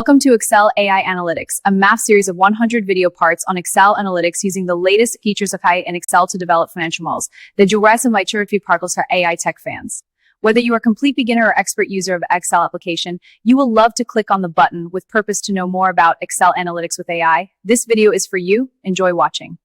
Welcome to Excel AI Analytics, a math series of 100 video parts on Excel Analytics using the latest features of AI in Excel to develop financial models. The Jurassic Maturity Particles for AI tech fans. Whether you are a complete beginner or expert user of Excel application, you will love to click on the button with purpose to know more about Excel Analytics with AI. This video is for you. Enjoy watching.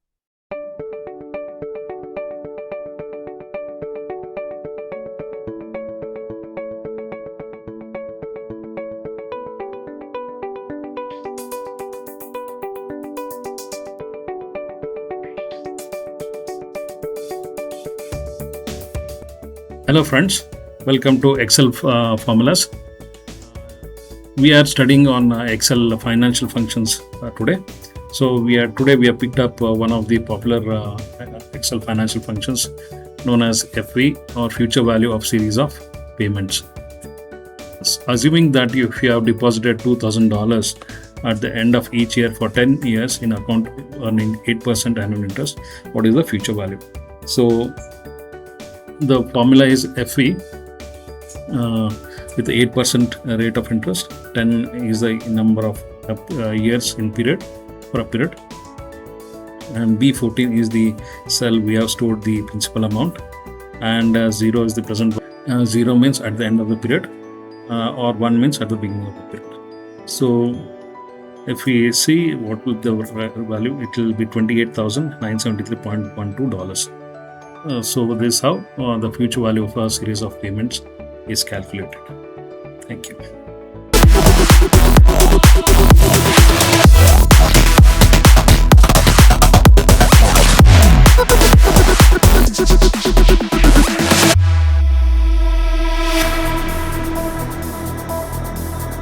Hello friends, welcome to Excel formulas. We are studying on Excel financial functions today. So we have picked up one of the popular Excel financial functions known as FV, or future value of series of payments. Assuming that if you have deposited $2,000 at the end of each year for 10 years in account earning 8% annual interest, what is the future value? So the formula is FE with 8% rate of interest. 10 is the number of years in period for a period, and B14 is the cell we have stored the principal amount, and 0 is the present. 0 means at the end of the period, or 1 means at the beginning of the period. So if we see what will the value, it will be $28,973.12. So this is how the future value of a series of payments is calculated. Thank you.